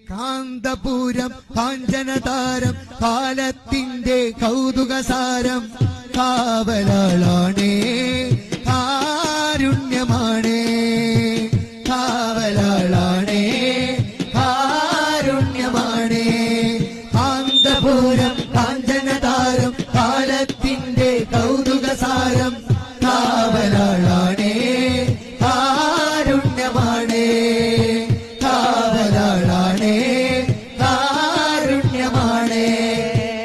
കാന്തപുരം കാഞ്ചനതാരം കാലത്തിന്റെ കൗതുകസാരം കാവലാളാണേ കാരുണ്യമാണേ കാവലാളാണേ കാരുണ്യമാണേ കാന്തപുരം കാഞ്ചനതാരം കാലത്തിന്റെ കൗതുകസാരം കാവലാളാണേ കാരുണ്യമാണേ കാവലാളാണേ കാരുണ്യമാണേ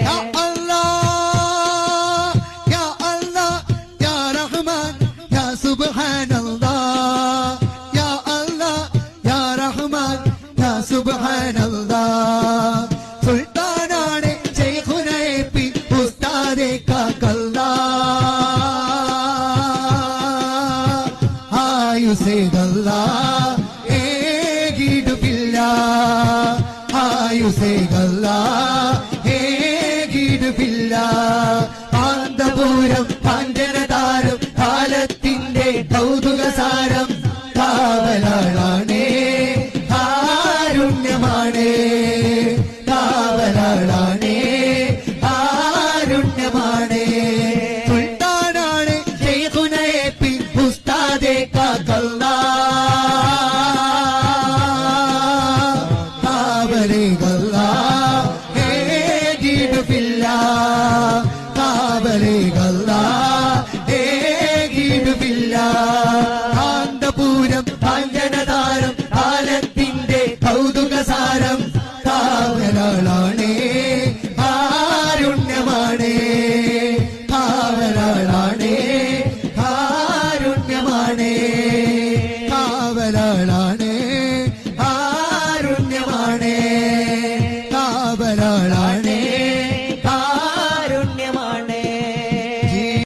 യാ അല്ലാഹ് യാ അല്ലാഹ് യാ റഹ്മാൻ യാ സുബ്ഹാനല്ലാഹ് യാ അല്ലാഹ് യാ റഹ്മാൻ യാ സുബ്ഹാനല്ലാഹ് സുൽത്താനാണ് ശൈഖുനാ പി ഉസ്താദേ കാക്കല്ലാഹ് ആയുസേകല്ലാഹ് ഏകിടുകില്ല ആയുസേകല്ലാഹ്